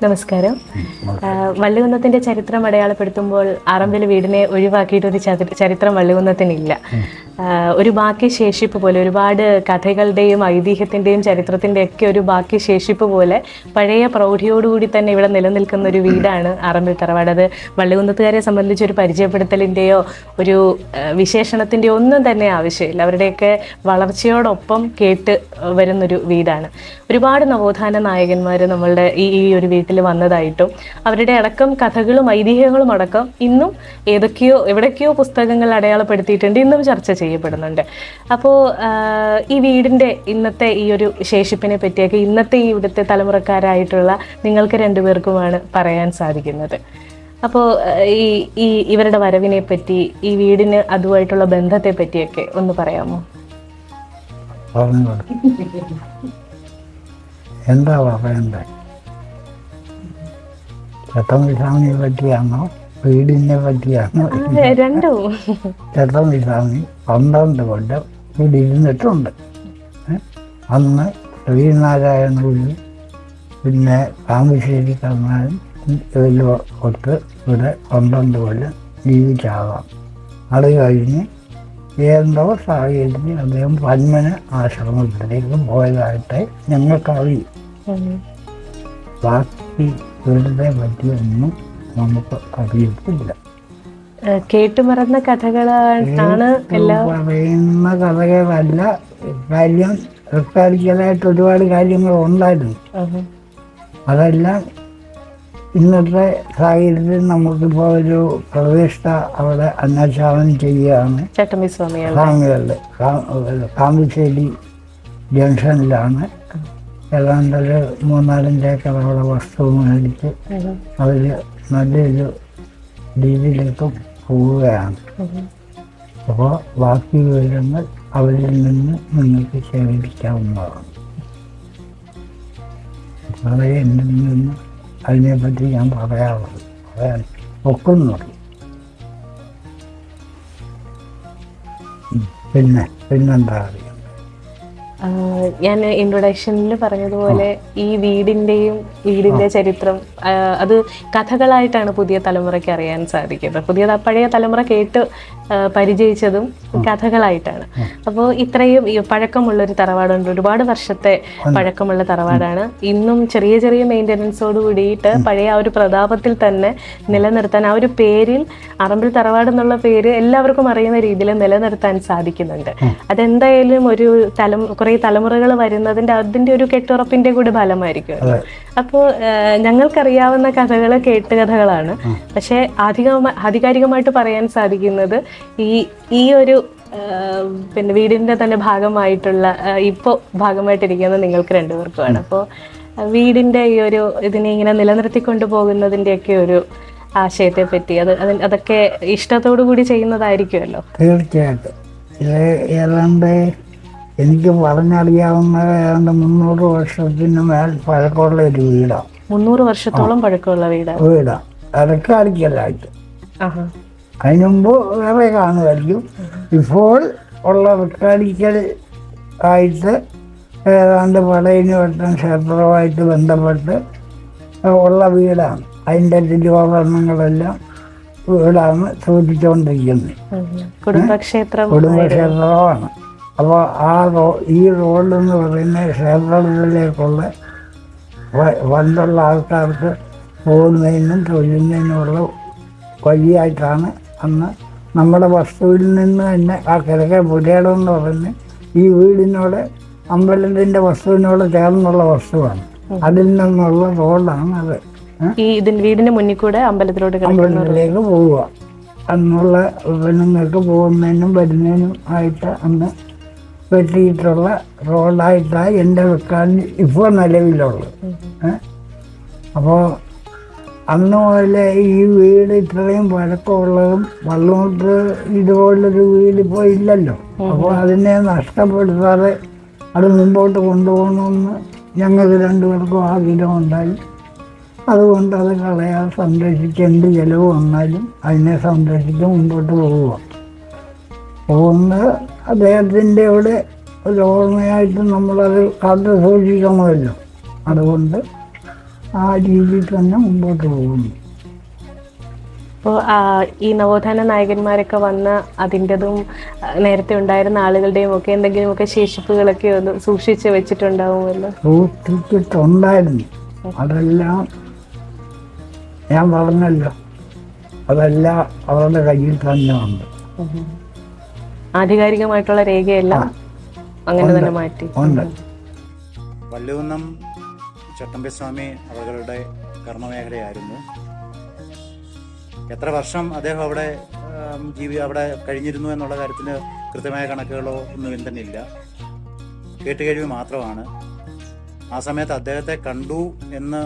നമസ്കാരം. വള്ളികുന്നത്തിൻ്റെ ചരിത്രം അടയാളപ്പെടുത്തുമ്പോൾ ആറമ്പിൽ വീടിനെ ഒഴിവാക്കിയിട്ടൊരു ചരിത്രം വള്ളികുന്നത്തിനില്ല. ഒരു ബാക്കി ശേഷിപ്പ് പോലെ, ഒരുപാട് കഥകളുടെയും ഐതിഹ്യത്തിൻ്റെയും ചരിത്രത്തിൻ്റെയൊക്കെ ഒരു ബാക്കി ശേഷിപ്പ് പോലെ പഴയ പ്രൗഢിയോടുകൂടി തന്നെ ഇവിടെ നിലനിൽക്കുന്ന ഒരു വീടാണ് ആറമ്പിൽ തറവാട്. അത് വള്ളികുന്നത്തുകാരെ സംബന്ധിച്ച് ഒരു പരിചയപ്പെടുത്തലിൻ്റെയോ ഒരു വിശേഷണത്തിൻ്റെയോ ഒന്നും തന്നെ ആവശ്യമില്ല. അവരുടെയൊക്കെ വളർച്ചയോടൊപ്പം കേട്ട് വരുന്നൊരു വീടാണ്. ഒരുപാട് നവോത്ഥാന നായകന്മാർ നമ്മളുടെ ഈ ഒരു വീട്ടിൽ വന്നതായിട്ടും അവരുടെ അടക്കം കഥകളും ഐതിഹ്യങ്ങളും അടക്കം ഇന്നും എവിടേക്കോ പുസ്തകങ്ങൾ അടയാളപ്പെടുത്തിയിട്ടുണ്ട്, ഇന്നും ചർച്ച ചെയ്യപ്പെടുന്നുണ്ട്. അപ്പോൾ ഈ വീടിൻ്റെ ഇന്നത്തെ ഈ ഒരു ശേഷിപ്പിനെ പറ്റിയൊക്കെ ഇന്നത്തെ ഈ ഇവിടുത്തെ തലമുറക്കാരായിട്ടുള്ള നിങ്ങൾക്ക് രണ്ടുപേർക്കുമാണ് പറയാൻ സാധിക്കുന്നത്. അപ്പോൾ ഇവരുടെ വരവിനെ പറ്റി, ഈ വീടിന് അതുമായിട്ടുള്ള ബന്ധത്തെ പറ്റിയൊക്കെ ഒന്ന് പറയാമോ? എന്താ പറയണ്ടേ? ചട്ടമ്പിസ്വാമിയെ പറ്റിയാണോ വീടിനെ പറ്റിയാണോ? രണ്ടും. ചട്ടമ്പിസ്വാമി 12 കൊല്ലം ഇവിടെ ഇരുന്നിട്ടുണ്ട്. അന്ന് ശ്രീനാരായണ ഗുരു പിന്നെ കാമ്പശ്ശേരി കർണാടൻ ഇതിലോ ഒത്ത് ഇവിടെ 12 കൊല്ലം ജീവിച്ചാകാം. അത് കഴിഞ്ഞ് എന്തോ സാഹചര്യത്തിൽ അദ്ദേഹം പന്മന ആശ്രമത്തിലേക്ക് പോയതായിട്ട് ഞങ്ങൾക്കറിയും. ബാക്കി വീടിനെ പറ്റിയൊന്നും നമുക്ക് അറിയത്തില്ല. കേട്ടുമറന്ന കഥകളാണ് എല്ലാം. പറയുന്ന കഥകളല്ല, കാര്യം റെക്കാർഡിക്കലായിട്ട് ഒരുപാട് കാര്യങ്ങൾ ഉണ്ടായിരുന്നു. അതെല്ലാം ഇന്നത്തെ സാഹചര്യത്തിൽ നമുക്കിപ്പോൾ ഒരു പ്രവേശിത അവിടെ അന്വേഷണം ചെയ്യുകയാണ്. സ്വാമികളുടെ കാമ്പശ്ശേരി ജംഗ്ഷനിലാണ്. ഏതാണ്ടൊരു 3-4 ഏക്കർ അവിടെ വസ്തു മേടിച്ച് അവർ നല്ലൊരു രീതിയിലേക്ക് പോവുകയാണ്. അപ്പോൾ ബാക്കി വിവരങ്ങൾ അവരിൽ നിന്ന് നിങ്ങൾക്ക് ശേഖരിക്കാവുന്നതാണ്. വളരെ എന്നിൽ നിന്ന് അതിനെപ്പറ്റി ഞാൻ പറയാറുള്ളത് പറയാൻ ഒക്കുന്നുള്ളൂ. പിന്നെന്താ അറിയാം, ഞാൻ ഇൻട്രൊഡക്ഷനിൽ പറഞ്ഞതുപോലെ ഈ വീടിൻ്റെ ചരിത്രം അത് കഥകളായിട്ടാണ് പുതിയ തലമുറയ്ക്ക് അറിയാൻ സാധിക്കുന്നത്. പഴയ തലമുറ കേട്ട് പരിചയിച്ചതും കഥകളായിട്ടാണ്. അപ്പോൾ ഇത്രയും പഴക്കമുള്ളൊരു തറവാടുണ്ട്, ഒരുപാട് വർഷത്തെ പഴക്കമുള്ള തറവാടാണ്. ഇന്നും ചെറിയ ചെറിയ മെയിൻ്റനൻസോട് കൂടിയിട്ട് പഴയ ആ ഒരു പ്രതാപത്തിൽ തന്നെ നിലനിർത്താൻ, ആ ഒരു പേരിൽ അറമ്പിൽ തറവാട് എന്നുള്ള പേര് എല്ലാവർക്കും അറിയുന്ന രീതിയിൽ നിലനിർത്താൻ സാധിക്കുന്നുണ്ട്. അതെന്തായാലും ഒരു കുറേ തലമുറകൾ വരുന്നതിൻ്റെ അതിൻ്റെ ഒരു കെട്ടുറപ്പിൻ്റെ കൂടി ഫലമായിരിക്കും. അപ്പോൾ ഞങ്ങൾക്കറിയാവുന്ന കഥകൾ കേട്ടുകഥകളാണ്. പക്ഷേ ആധികാരികമായിട്ട് പറയാൻ സാധിക്കുന്നത് ഈ ഒരു പിന്നെ വീടിൻ്റെ തന്നെ ഭാഗമായിട്ടുള്ള ഇപ്പോൾ ഭാഗമായിട്ടിരിക്കുന്നത് നിങ്ങൾക്ക് 2 പേർക്കുമാണ്. അപ്പോൾ വീടിൻ്റെ ഈ ഒരു ഇതിനെ ഇങ്ങനെ നിലനിർത്തിക്കൊണ്ടു പോകുന്നതിൻ്റെയൊക്കെ ഒരു ആശയത്തെ പറ്റി അതൊക്കെ ഇഷ്ടത്തോടു കൂടി ചെയ്യുന്നതായിരിക്കുമല്ലോ. തീർച്ചയായിട്ടും. ഏതാണ്ട് എനിക്ക് പറഞ്ഞറിയാവുന്ന ഏതാണ്ട് 300 വർഷത്തിന് മേൽ പഴക്കമുള്ള ഒരു വീടാണ്. 300 വർഷത്തോളം പഴക്കമുള്ള വീടാണ്. റെക്കാർഡിക്കലായിട്ട്. അതിനുമുമ്പ് വേറെ കാണുമായിരിക്കും. ഇപ്പോൾ ഉള്ള റെക്കാർഡിക്കൽ ആയിട്ട് ഏതാണ്ട് പടയനിവട്ടം ക്ഷേത്രവുമായിട്ട് ബന്ധപ്പെട്ട് ഉള്ള വീടാണ്. അതിൻ്റെ തിരുവാഭരണങ്ങളെല്ലാം വീടാണ് സൂക്ഷിച്ചുകൊണ്ടിരിക്കുന്നത്. കുടുംബക്ഷേത്രമാണ്. അപ്പോൾ ഈ റോഡെന്ന് പറയുന്ന ക്ഷേത്രത്തിലേക്കുള്ള പണ്ടുള്ള ആൾക്കാർക്ക് പോകുന്നതിനും തൊഴിലിനുള്ള വഴിയായിട്ടാണ് അന്ന് നമ്മുടെ വസ്തുവിൽ നിന്ന് തന്നെ ആ കിഴക്കേ പുരയിടം എന്ന് പറയുന്നത് ഈ വീടിനോട് അമ്പലത്തിൻ്റെ വസ്തുവിനോട് ചേർന്നുള്ള വസ്തുവാണ്. അതിൽ നിന്നുള്ള റോഡാണ് അത്. വീടിന്റെ മുന്നിൽ കൂടെ അമ്പലത്തിലേക്ക് പോവുക എന്നുള്ള പെണ്ണുങ്ങൾക്ക് പോകുന്നതിനും വരുന്നതിനും ആയിട്ട് അന്ന് വെട്ടിയിട്ടുള്ള റോഡായിട്ടാണ് എൻ്റെ വെക്കാന് ഇപ്പോൾ നിലവിലുള്ളത്. അപ്പോൾ അന്ന് മുതലേ ഈ വീട് ഇത്രയും പഴക്കമുള്ളതും വള്ളോട്ട് ഇതുപോലൊരു വീട് ഇപ്പോൾ ഇല്ലല്ലോ. അപ്പോൾ അതിനെ നഷ്ടപ്പെടുത്താതെ അത് മുമ്പോട്ട് കൊണ്ടുപോകണമെന്ന് ഞങ്ങൾക്ക് 2 പേർക്കും ആഗ്രഹമുണ്ടായി. അതുകൊണ്ട് അത് കളയാതെ സംരക്ഷിച്ച് എന്ത് ചിലവ് വന്നാലും അതിനെ സംരക്ഷിച്ച് മുമ്പോട്ട് പോകുന്നത് അദ്ദേഹത്തിൻ്റെ ഇവിടെ ഒരു ഓർമ്മയായിട്ട് നമ്മളത് കാത്തു സൂക്ഷിക്കണമല്ലോ. അതുകൊണ്ട് ആ രീതിയിൽ തന്നെ മുമ്പോട്ട് പോകുന്നു. അപ്പോൾ ഈ നവോത്ഥാന നായകന്മാരൊക്കെ വന്ന് അതിൻ്റെതും നേരത്തെ ഉണ്ടായിരുന്ന ആളുകളുടെയും ഒക്കെ എന്തെങ്കിലുമൊക്കെ ശേഷിപ്പുകളൊക്കെ ഒന്ന് സൂക്ഷിച്ച് വെച്ചിട്ടുണ്ടാവുമല്ലോ. സൂക്ഷിച്ചിട്ടുണ്ടായിരുന്നു. അതെല്ലാം ഞാൻ പറഞ്ഞല്ലോ, അതെല്ലാം അവരുടെ കയ്യിൽ തന്നെ ഉണ്ട്. ആധികാരികമായിട്ടുള്ള രേഖയെല്ലാം അങ്ങനെ തന്നെ മാറ്റി ഉണ്ട്. വള്ളികുന്നം ചട്ടമ്പിസ്വാമി അവരുടെ കർമ്മമേഖലയായിരുന്നു. എത്ര വർഷം അദ്ദേഹം അവിടെ അവിടെ കഴിഞ്ഞിരുന്നു എന്നുള്ള കാര്യത്തിന് കൃത്യമായ കണക്കുകളോ ഒന്നും തന്നെ ഇല്ല. കേട്ടുകേഴ്വി മാത്രമാണ്. ആ സമയത്ത് അദ്ദേഹത്തെ കണ്ടു എന്ന്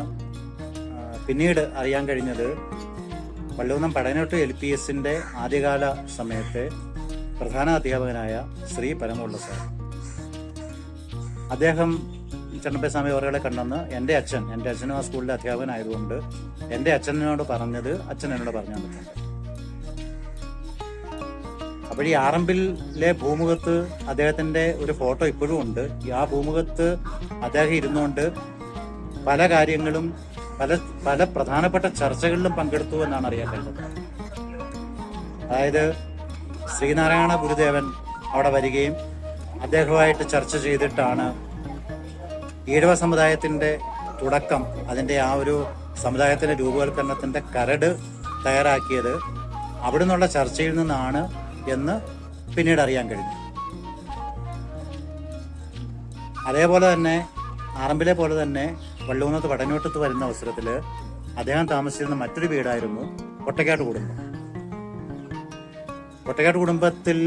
പിന്നീട് അറിയാൻ കഴിഞ്ഞത് വള്ളികുന്നം പടയനോട്ട് LPSന്റെ ആദ്യകാല സമയത്തെ പ്രധാന അധ്യാപകനായ ശ്രീ പരമുള്ള സാർ. അദ്ദേഹം ചട്ടമ്പി സ്വാമി അവരെ കണ്ടെന്ന് എൻ്റെ അച്ഛനും ആ സ്കൂളിലെ അധ്യാപകനായതുകൊണ്ട് എൻ്റെ അച്ഛനോട് പറഞ്ഞത് അച്ഛൻ എന്നോട് പറഞ്ഞു തന്നിട്ടുണ്ട്. അപ്പോൾ ഈ ആറമ്പിലെ ഭൂമുഖത്ത് അദ്ദേഹത്തിൻ്റെ ഒരു ഫോട്ടോ ഇപ്പോഴും ഉണ്ട്. ആ ഭൂമുഖത്ത് അദ്ദേഹം ഇരുന്നുകൊണ്ട് പല കാര്യങ്ങളും പല പ്രധാനപ്പെട്ട ചർച്ചകളിലും പങ്കെടുത്തു എന്നാണ് അറിയാൻ കഴിഞ്ഞത്. അതായത് ശ്രീനാരായണ ഗുരുദേവൻ അവിടെ വരികയും അദ്ദേഹവുമായിട്ട് ചർച്ച ചെയ്തിട്ടാണ് ഈഴവ സമുദായത്തിൻ്റെ തുടക്കം, അതിൻ്റെ ആ ഒരു സമുദായത്തിൻ്റെ രൂപവൽക്കരണത്തിൻ്റെ കരട് തയ്യാറാക്കിയത് അവിടെ നിന്നുള്ള ചർച്ചയിൽ നിന്നാണ് എന്ന് പിന്നീട് അറിയാൻ കഴിഞ്ഞു. അതേപോലെ തന്നെ ആറമ്പിലെ പോലെ തന്നെ വള്ളുകുന്നത്ത് പടനോട്ടത്ത് വരുന്ന അവസരത്തിൽ അദ്ദേഹം താമസിച്ചിരുന്ന മറ്റൊരു വീടായിരുന്നു കൊട്ടക്കാട്ട് കുടുംബം. കൊട്ടക്കാട്ട് കുടുംബത്തിൽ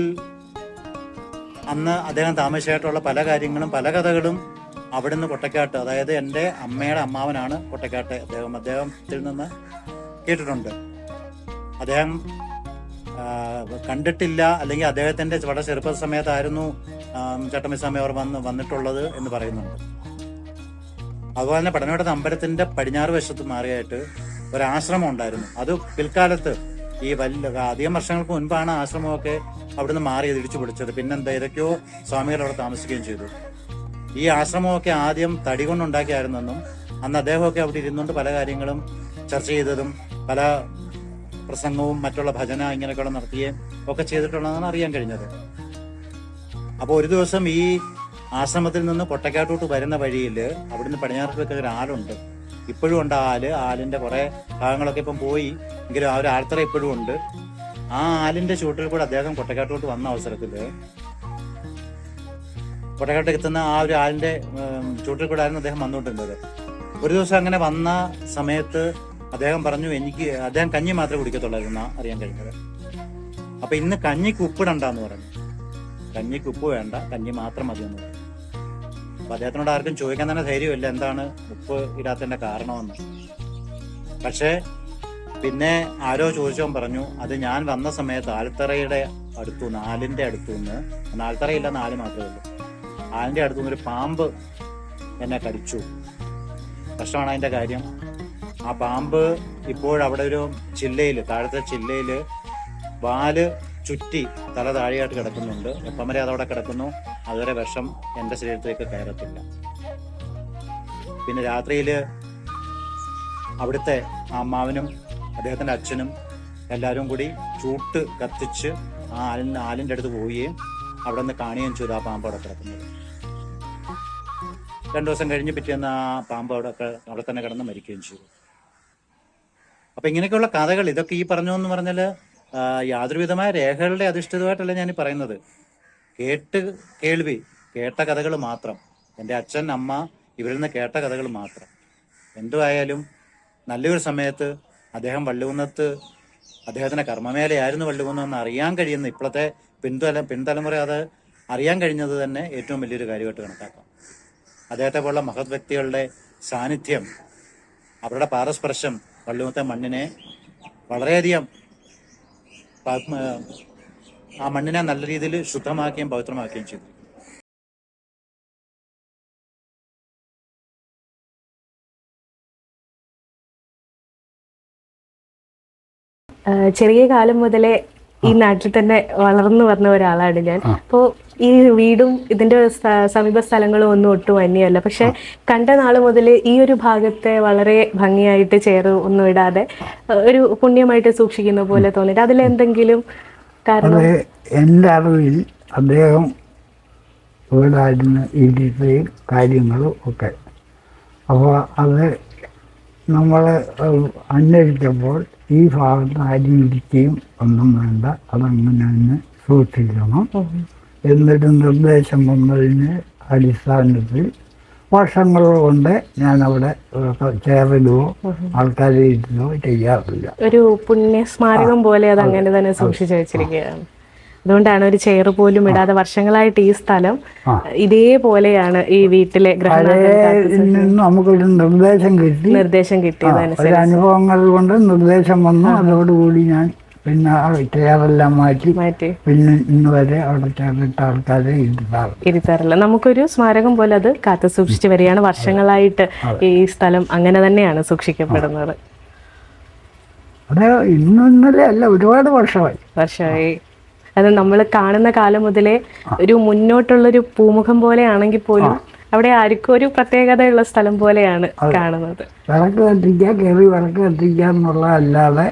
അന്ന് അദ്ദേഹം താമസിച്ചായിട്ടുള്ള പല കാര്യങ്ങളും പല കഥകളും അവിടുന്ന് കൊട്ടക്കാട്ട്, അതായത് എൻ്റെ അമ്മയുടെ അമ്മാവനാണ് കൊട്ടക്കാട്ട് അദ്ദേഹത്തിൽ നിന്ന് കേട്ടിട്ടുണ്ട്. അദ്ദേഹം കണ്ടിട്ടില്ല, അല്ലെങ്കിൽ അദ്ദേഹത്തിൻ്റെ വളരെ ചെറുപ്പ സമയത്തായിരുന്നു ചട്ടമ്പി സ്വാമി അവർ വന്നിട്ടുള്ളത് എന്ന് പറയുന്നുണ്ട്. അതുപോലെ തന്നെ പടനോട്ടത്ത് അമ്പലത്തിൻ്റെ പടിഞ്ഞാറ് വശത്ത് മാറിയായിട്ട് ഒരാശ്രമം ഉണ്ടായിരുന്നു. അത് പിൽക്കാലത്ത് ഈ അധികം വർഷങ്ങൾക്ക് മുൻപാണ് ആശ്രമമൊക്കെ അവിടുന്ന് മാറിയത്, ഇടിച്ചു പിടിച്ചത്. പിന്നെന്താ ഏതൊക്കെയോ സ്വാമികൾ അവിടെ താമസിക്കുകയും ചെയ്തു. ഈ ആശ്രമമൊക്കെ ആദ്യം തടി കൊണ്ടുണ്ടാക്കിയായിരുന്നെന്നും അന്ന് അദ്ദേഹമൊക്കെ അവിടെ ഇരുന്നുകൊണ്ട് പല കാര്യങ്ങളും ചർച്ച ചെയ്തതും പല പ്രസംഗവും മറ്റുള്ള ഭജന ഇങ്ങനെയൊക്കെയുള്ള നടത്തുകയും ഒക്കെ ചെയ്തിട്ടുള്ളതെന്നാണ് അറിയാൻ കഴിഞ്ഞത്. അപ്പോൾ ഒരു ദിവസം ഈ ആശ്രമത്തിൽ നിന്ന് കൊട്ടക്കാട്ടോട്ട് വരുന്ന വഴിയിൽ അവിടുന്ന് പടിഞ്ഞാറത്തേക്ക് ഒരു ആലുണ്ട്. ഇപ്പോഴും ഉണ്ട് ആലിൻ്റെ കുറേ ഭാഗങ്ങളൊക്കെ ഇപ്പം പോയി, എങ്കിലും ആ ഒരു ആൽത്തറ ഇപ്പോഴും ഉണ്ട്. ആ ആലിൻ്റെ ചൂട്ടിൽ കൂടെ അദ്ദേഹം കൊട്ടക്കാട്ടോട്ട് വന്ന അവസരത്തിൽ കൊട്ടക്കാട്ട് എത്തുന്ന ആ ഒരു ആലിൻ്റെ ചൂട്ടിൽ കൂടെ ആയിരുന്നു അദ്ദേഹം വന്നുകൊണ്ടിരുന്നത്. ഒരു ദിവസം അങ്ങനെ വന്ന സമയത്ത് അദ്ദേഹം പറഞ്ഞു, അദ്ദേഹം കഞ്ഞി മാത്രമേ കുടിക്കത്തുള്ളായിരുന്നു അറിയാൻ കഴിഞ്ഞത്. അപ്പൊ ഇന്ന് കഞ്ഞിക്ക് ഉപ്പിടണ്ടെന്ന് പറഞ്ഞു. കഞ്ഞിക്ക് ഉപ്പ് വേണ്ട, കഞ്ഞി മാത്രം മതിയെന്ന് പറഞ്ഞു. അപ്പൊ അദ്ദേഹത്തിനോട് ആർക്കും ചോദിക്കാൻ തന്നെ ധൈര്യമില്ല എന്താണ് ഉപ്പ് ഇടാത്തതിന്റെ കാരണമെന്ന്. പക്ഷേ പിന്നെ ആരോ ചോദിച്ചവൻ പറഞ്ഞു, അത് ഞാൻ വന്ന സമയത്ത് ആൽത്തറയുടെ അടുത്തുനിന്ന്, ആലിന്റെ അടുത്തുനിന്ന്, ആൽത്തറയില്ല, 4 മാത്രമേ ഉള്ളൂ, ആലിന്റെ അടുത്തുനിന്ന് ഒരു പാമ്പ് എന്നെ കടിച്ചു. കഷ്ടമാണ് അതിന്റെ കാര്യം. ആ പാമ്പ് ഇപ്പോഴവിടെ ഒരു ചില്ലയിൽ, താഴത്തെ ചില്ലയിൽ വാല് ചുറ്റി തല താഴെയായിട്ട് കിടക്കുന്നുണ്ട്. എപ്പം വരെ അതവിടെ കിടക്കുന്നു അതുവരെ വിഷം എൻ്റെ ശരീരത്തിലേക്ക് കയറത്തില്ല. പിന്നെ രാത്രിയിൽ അവിടുത്തെ അമ്മാവനും അദ്ദേഹത്തിൻ്റെ അച്ഛനും എല്ലാവരും കൂടി ചൂട്ട് കത്തിച്ച് ആ ആലിൻ്റെ അടുത്ത് പോവുകയും അവിടെ നിന്ന് കാണുകയും ചെയ്തു ആ പാമ്പ് അവിടെ കിടക്കുന്നത്. 2 ദിവസം കഴിഞ്ഞ് പിറ്റേന്ന് ആ പാമ്പ് അവിടെ തന്നെ കിടന്ന് മരിക്കുകയും ചെയ്തു. അപ്പം ഇങ്ങനെയൊക്കെയുള്ള കഥകൾ, ഇതൊക്കെ ഈ പറഞ്ഞതെന്ന് പറഞ്ഞാൽ യാതൊരുവിധമായ രേഖകളുടെ അധിഷ്ഠിതമായിട്ടല്ല ഞാൻ പറയുന്നത്. കേട്ട കഥകൾ മാത്രം, എൻ്റെ അച്ഛൻ അമ്മ ഇവരിൽ നിന്ന് കേട്ട കഥകൾ മാത്രം. എന്തുവായാലും നല്ലൊരു സമയത്ത് അദ്ദേഹം വള്ളുകുന്നത്ത്, അദ്ദേഹത്തിൻ്റെ കർമ്മമേലയായിരുന്നു വള്ളുകുന്നതെന്ന് അറിയാൻ കഴിയുന്ന ഇപ്പോഴത്തെ പിൻതലമുറ അത് അറിയാൻ കഴിഞ്ഞത് തന്നെ ഏറ്റവും വലിയൊരു കാര്യമായിട്ട് കണക്കാക്കാം. അദ്ദേഹത്തെ പോലുള്ള മഹത് വ്യക്തികളുടെ സാന്നിധ്യം, അവരുടെ പാദസ്പർശം വള്ളുകുന്നത്തെ മണ്ണിനെ വളരെയധികം, ആ മണ്ണിനെ നല്ല രീതിയിൽ ശുദ്ധമാക്കുകയും പവിത്രമാക്കുകയും ചെയ്തു. ചെറിയ കാലം മുതലേ ഈ നാട്ടിൽ തന്നെ വളർന്നു വന്ന ഒരാളാണ് ഞാൻ. അപ്പോൾ ഈ വീടും ഇതിന്റെ സമീപ സ്ഥലങ്ങളും ഒന്നും ഒട്ടും അന്യമല്ല. പക്ഷെ കണ്ട നാൾ മുതൽ ഈ ഒരു ഭാഗത്തെ വളരെ ഭംഗിയായിട്ട് ചേറ് ഒന്നും ഇടാതെ ഒരു പുണ്യമായിട്ട് സൂക്ഷിക്കുന്ന പോലെ തോന്നിയിട്ട് അതിലെന്തെങ്കിലും കാരണം? എൻ്റെ അറിവിൽ അദ്ദേഹം ഇവിടെ ആയിരുന്നു ഇരിക്കുകയും കാര്യങ്ങളും ഒക്കെ. അപ്പോൾ അത് നമ്മൾ അന്വേഷിച്ചപ്പോൾ ഈ ഭാഗത്ത് ആരും ഇരിക്കുകയും ഒന്നും വേണ്ട, അതങ്ങനെ തന്നെ സൂക്ഷിക്കണം എന്നൊരു നിർദ്ദേശം വന്നതിന് അടിസ്ഥാനത്തിൽ വർഷങ്ങൾ കൊണ്ട് ഞാനവിടെ ചേരലോ ആൾക്കാരെ ഇരുന്നോ ചെയ്യാറില്ല. ഒരു പുണ്യസ്മാരകം പോലെ അത് അങ്ങനെ തന്നെ സൂക്ഷിച്ചു വെച്ചിരിക്കുകയാണ്. അതുകൊണ്ടാണ് ഒരു ചെയർ പോലും ഇടാതെ വർഷങ്ങളായിട്ട് ഈ സ്ഥലം ഇതേപോലെയാണ് ഈ വീട്ടിലെ നമുക്കൊരു നിർദ്ദേശം കിട്ടിയതനുസരിച്ച് ഒരു അനുഭവങ്ങൾ കൊണ്ട് നിർദ്ദേശം വന്നു. അതോടുകൂടി ഞാൻ പിന്നെ ആ ചെയറെല്ലാം മാറ്റി മാറ്റി പിന്നെ ഇന്ന് വരെ അവിടെ ചേർന്നിട്ട് ആൾക്കാരെ ഇരുത്താറ്. ഇരുത്താറില്ല. നമുക്കൊരു സ്മാരകം പോലെ അത് കാത്തു സൂക്ഷിച്ചു വരികയാണ്. വർഷങ്ങളായിട്ട് ഈ സ്ഥലം അങ്ങനെ തന്നെയാണ് സൂക്ഷിക്കപ്പെടുന്നത്. അത് ഇന്നലെ അല്ല, ഒരുപാട് വർഷമായി. അത് നമ്മൾ കാണുന്ന കാലം മുതലേ ഒരു മുന്നോട്ടുള്ളൊരു പൂമുഖം പോലെ ആണെങ്കിൽ പോലും അവിടെ ആർക്കും ഒരു പ്രത്യേകതയുള്ള സ്ഥലം പോലെയാണ് കാണുന്നത്. വിളക്ക് കത്തിക്കുക, കയറി വിളക്ക് കത്തിക്കുക എന്നുള്ളതല്ലാതെ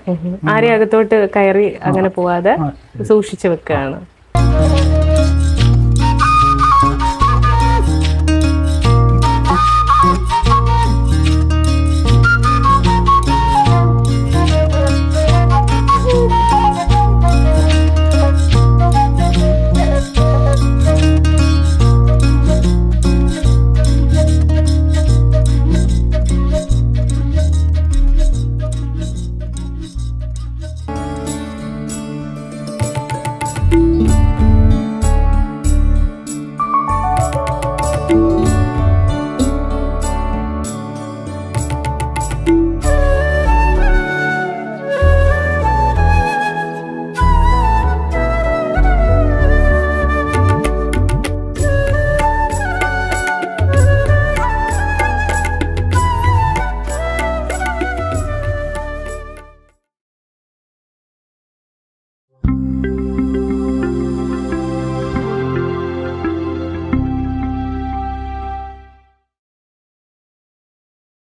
ആരെയും അകത്തോട്ട് കയറി അങ്ങനെ പോവാതെ സൂക്ഷിച്ചു വെക്കുകയാണ്.